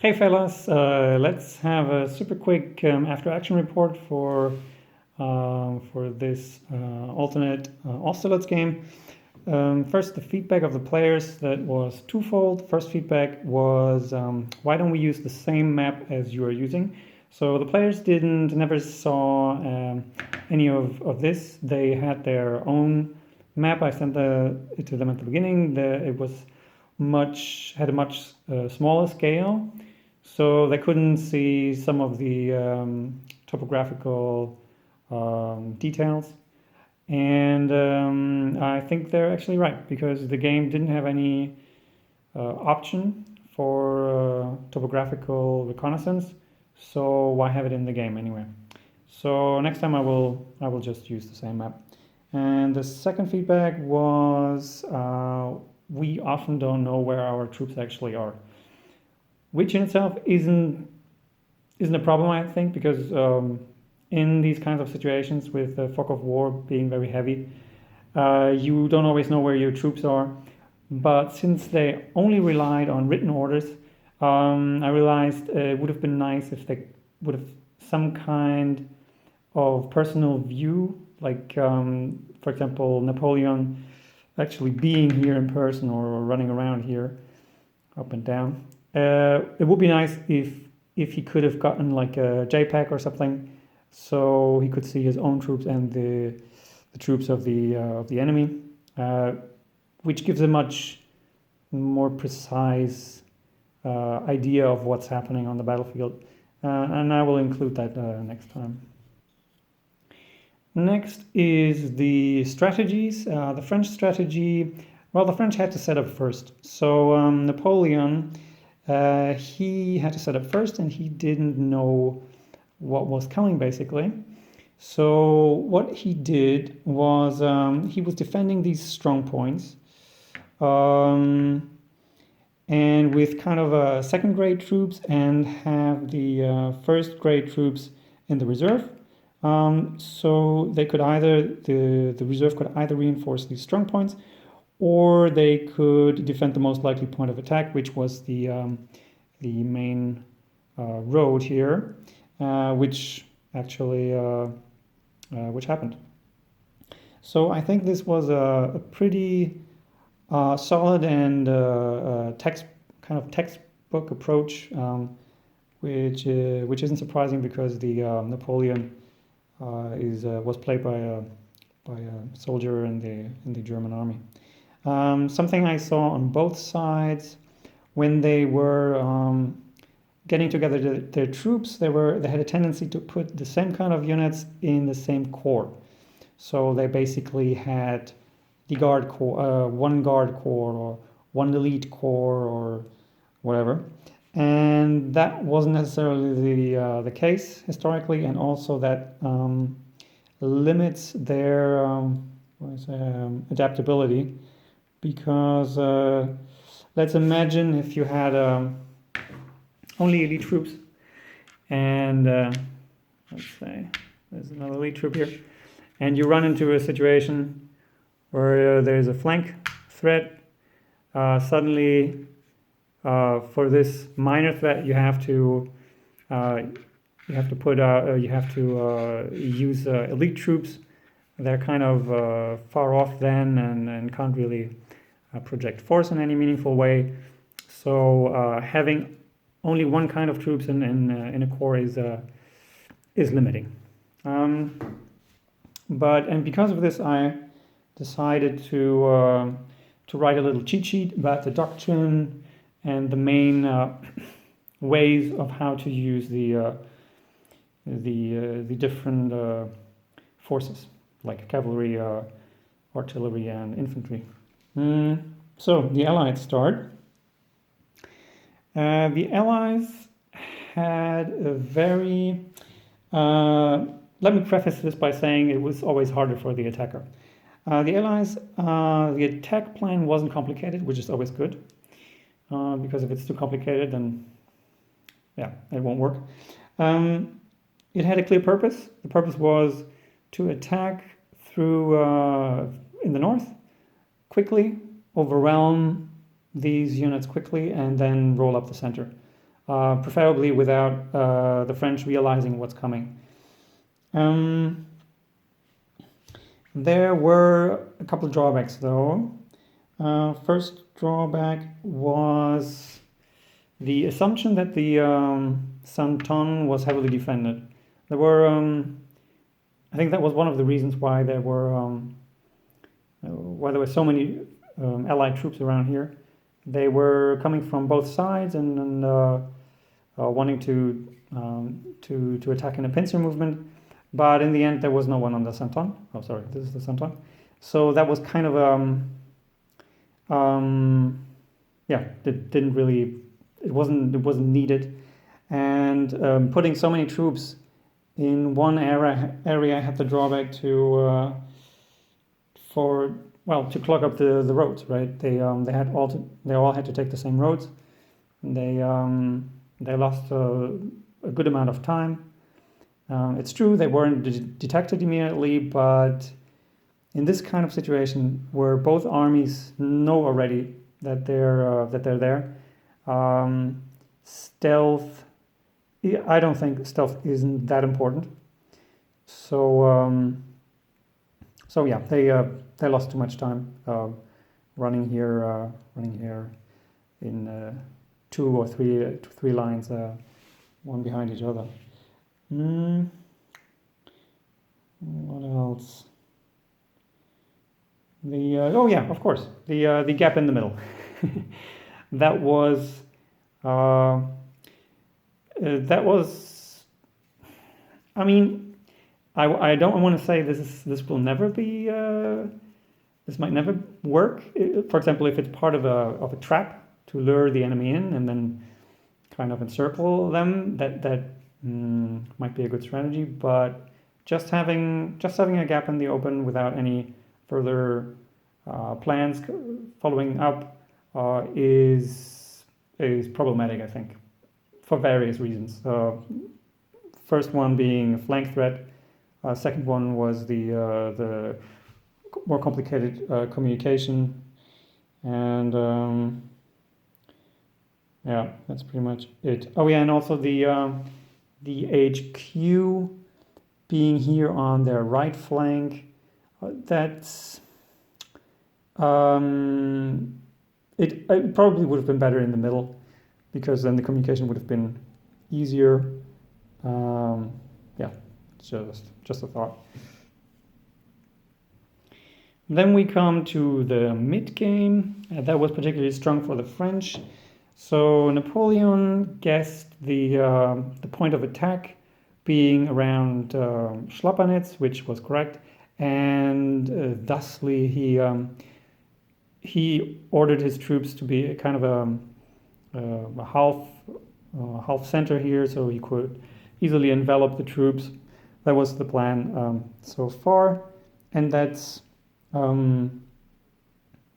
Hey fellas, let's have a super quick after-action report for this alternate Austerlitz game. First, the feedback of the players that was twofold. First feedback was, why don't we use the same map as you are using? So the players never saw any of this. They had their own map. I sent it to them at the beginning. It was had a much smaller scale, so they couldn't see some of the topographical details. And I think they're actually right, because the game didn't have any option for topographical reconnaissance. So why have it in the game anyway? So next time I will just use the same map. And the second feedback was we often don't know where our troops actually are, which in itself isn't a problem, I think, because in these kinds of situations with the fog of war being very heavy, you don't always know where your troops are. But since they only relied on written orders, I realized it would have been nice if they would have some kind of personal view, like, for example, Napoleon actually being here in person or running around here up and down. It would be nice if he could have gotten like a JPEG or something, so he could see his own troops and the troops of the enemy, which gives a much more precise idea of what's happening on the battlefield. And I will include that next time. Next is the strategies. The French strategy, well, the French had to set up first. So Napoleon, he had to set up first, and he didn't know what was coming, basically. So what he did was he was defending these strong points, and with kind of second-grade troops, and have the first-grade troops in the reserve. So they could the reserve could either reinforce these strong points, or they could defend the most likely point of attack, which was the main road here, which actually which happened. So I think this was a pretty solid and textbook approach, which isn't surprising, because the Napoleon was played by a soldier in the German army. Something I saw on both sides when they were getting together their troops, they had a tendency to put the same kind of units in the same corps. So they basically had the guard corps, one guard corps, or one elite corps, or whatever. And that wasn't necessarily the case historically, and also that limits their adaptability, because let's imagine if you had only elite troops, and let's say there's another elite troop here, and you run into a situation where there's a flank threat. Suddenly, for this minor threat, you have to use elite troops. They're kind of far off then, and can't really project force in any meaningful way. So having only one kind of troops in a corps is limiting. And because of this, I decided to write a little cheat sheet about the doctrine and the main ways of how to use the different forces, like cavalry, artillery, and infantry. So the Allies start. The Allies had a very... let me preface this by saying it was always harder for the attacker. The Allies, the attack plan wasn't complicated, which is always good. Because if it's too complicated, then yeah, it won't work. It had a clear purpose. The purpose was to attack through in the north quickly, overwhelm these units quickly, and then roll up the center. preferably without the French realizing what's coming. There were a couple of drawbacks, though. First drawback was the assumption that the Santon was heavily defended. There were, I think that was one of the reasons why there were so many Allied troops around here. They were coming from both sides and wanting to attack in a pincer movement, but in the end there was no one on the Santon. Oh, sorry, this is the Santon. So that was kind of it wasn't needed, and putting so many troops in one area had the drawback to clog up the roads, right? They all had to take the same roads, and they lost a good amount of time. It's true they weren't detected immediately, but in this kind of situation where both armies know already that they're there, stealth. I don't think stealth isn't that important. So yeah, they lost too much time running here in two or three lines, one behind each other. What else? Of course, the gap in the middle. That was. I mean, I don't want to say this will never be. This might never work. For example, if it's part of a trap to lure the enemy in and then kind of encircle them, that might be a good strategy. But just having a gap in the open without any further plans following up is problematic, I think, for various reasons. First one being a flank threat. Second one was the more complicated communication, and that's pretty much it. Oh yeah, and also the HQ being here on their right flank. That's it probably would have been better in the middle, because then the communication would have been easier. Just a thought. Then we come to the mid game. That was particularly strong for the French. So Napoleon guessed the point of attack being around Schlappanitz, which was correct, and thusly he ordered his troops to be a kind of a half center here, so he could easily envelop the troops. That was the plan so far, and that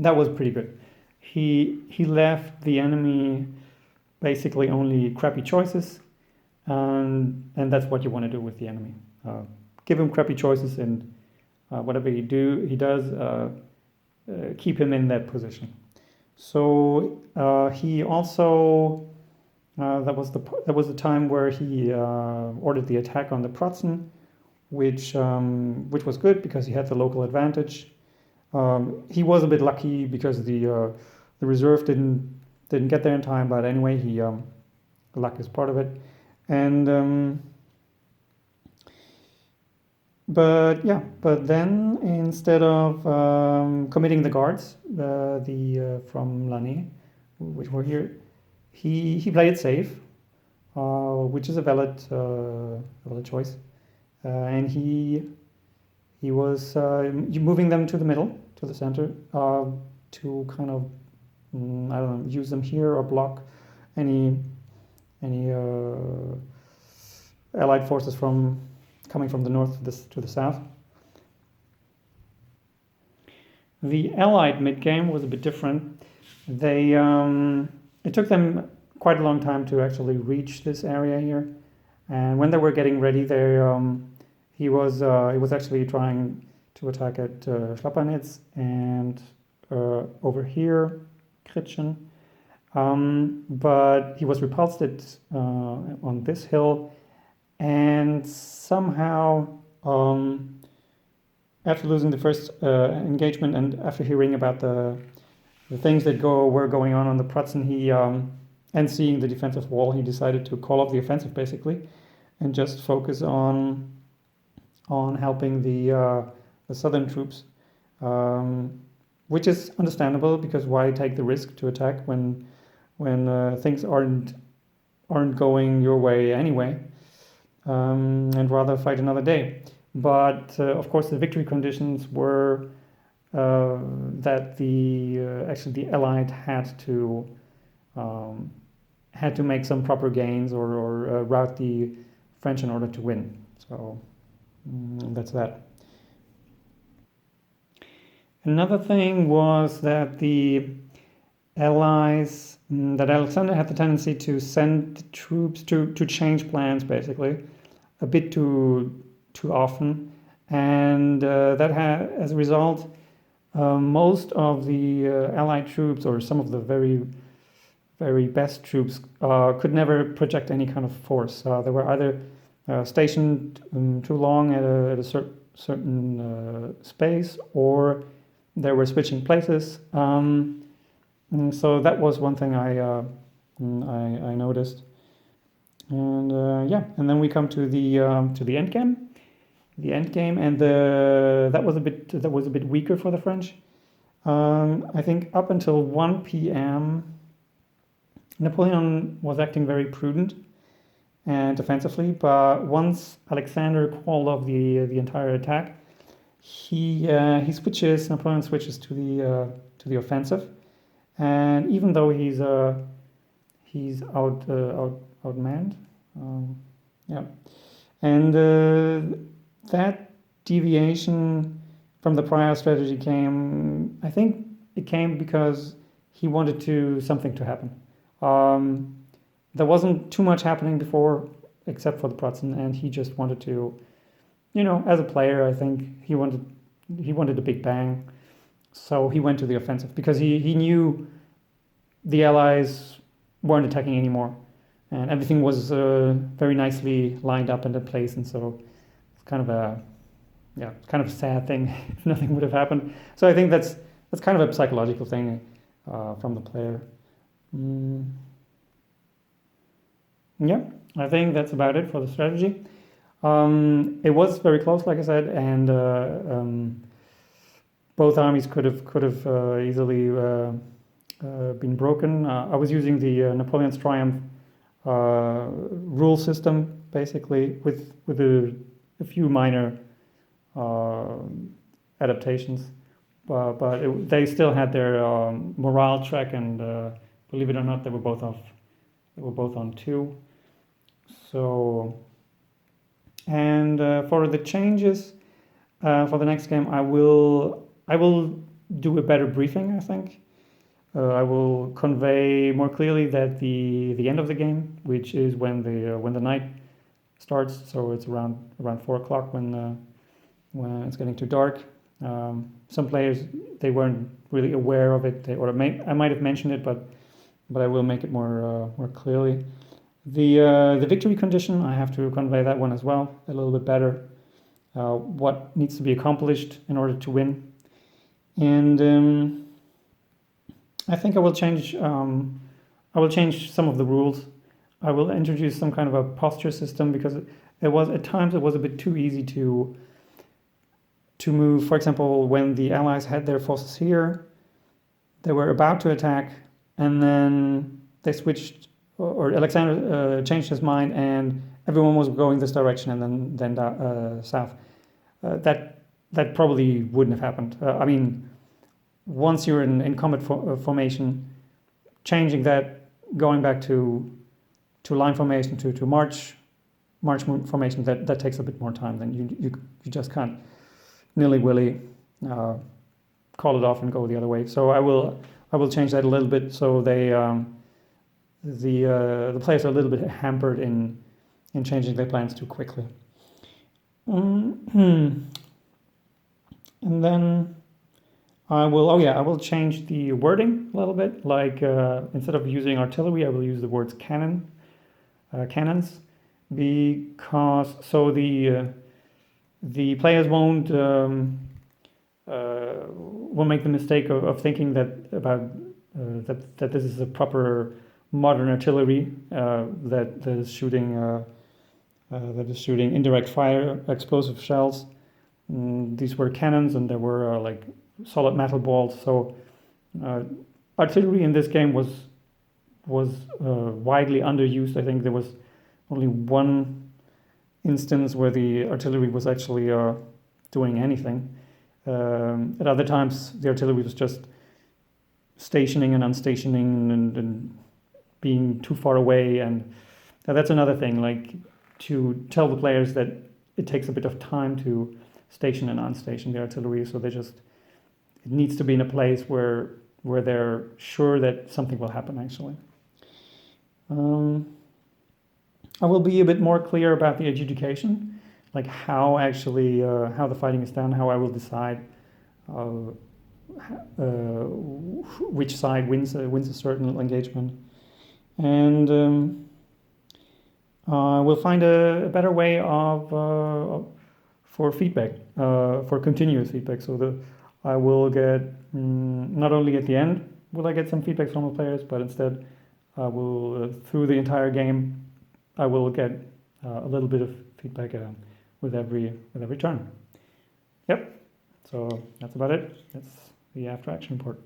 was pretty good. He left the enemy basically only crappy choices, and that's what you want to do with the enemy. Give him crappy choices, and whatever he does, keep him in that position. So he also that was the time where he ordered the attack on the Pratzen, which was good because he had the local advantage. He was a bit lucky because the reserve didn't get there in time, but anyway, luck is part of it. And but then instead of committing the guards, from Lannes, which were here, he played it safe, which is a valid choice, and he was moving them to the middle, to the center, to kind of I don't know, use them here or block any Allied forces coming from the north to the south. The Allied mid-game was a bit different. It took them quite a long time to actually reach this area here, and when they were getting ready, he was actually trying to attack at Schlappanitz and over here, Kritschen, but he was repulsed on this hill, and somehow, after losing the first engagement and after hearing about the things that were going on the Prutzen, and seeing the defensive wall, he decided to call off the offensive basically, and just focus on helping the southern troops, which is understandable, because why take the risk to attack when things aren't going your way anyway, and rather fight another day. But of course, the victory conditions were that actually the Allied had to make some proper gains or rout the French in order to win. So that's that. Another thing was that the Allies, that Alexander had the tendency to send troops to change plans basically a bit too often, and that had, as a result, most of the Allied troops, or some of the very, very best troops, could never project any kind of force. They were either stationed too long at a certain space, or they were switching places. So that was one thing I noticed. And and then we come to the end game. The end game, and that was a bit weaker for the French. I think up until 1 p.m. Napoleon was acting very prudent and defensively, but once Alexander called off the entire attack, Napoleon switches to the offensive, and even though he's outmanned, and that deviation from the prior strategy came, I think it came because he wanted something to happen. There wasn't too much happening before, except for the Prutzen, and he just wanted to, as a player, I think he wanted a big bang. So he went to the offensive because he knew the Allies weren't attacking anymore, and everything was very nicely lined up and in place, and so it's kind of a sad thing if nothing would have happened. So I think that's kind of a psychological thing from the player. Yeah, I think that's about it for the strategy. It was very close, like I said, and both armies could have easily been broken. I was using the Napoleon's Triumph rule system, basically, with a few minor adaptations, but they still had their morale track, and believe it or not, they were both on 2. So, and for the changes for the next game, I will do a better briefing, I think. I will convey more clearly that the end of the game, which is when the night starts, so it's around 4 o'clock when it's getting too dark. Some players, they weren't really aware of it, I might have mentioned it, but I will make it more clearly. The victory condition, I have to convey that one as well a little bit better. What needs to be accomplished in order to win, and I think I will change some of the rules. I will introduce some kind of a posture system, because it was at times a bit too easy to move. For example, when the Allies had their forces here, they were about to attack, and then they switched, or Alexander changed his mind, and everyone was going this direction, and then south. That probably wouldn't have happened. I mean, once you're in combat formation, changing that, going back to line formation, to march formation, that takes a bit more time. Then you just can't nilly-willy call it off and go the other way. So I will change that a little bit, so the players are a little bit hampered in changing their plans too quickly. And then I will change the wording a little bit. Like instead of using artillery, I will use the words cannons, because so the players won't make the mistake of thinking that this is a proper modern artillery that is shooting indirect fire explosive shells. These were cannons, and there were like solid metal balls. So artillery in this game was widely underused. I think there was only one instance where the artillery was actually doing anything. At other times, the artillery was just stationing and unstationing and being too far away. And that's another thing, like to tell the players that it takes a bit of time to station and unstation the artillery. So it needs to be in a place where they're sure that something will happen, actually. I will be a bit more clear about the adjudication, like how the fighting is done, how I will decide which side wins a certain engagement, and we'll find a better way for feedback, for continuous feedback. So I will get not only at the end will I get some feedback from the players, but instead I will through the entire game I will get a little bit of feedback with every turn. Yep. So that's about it. That's the after action report.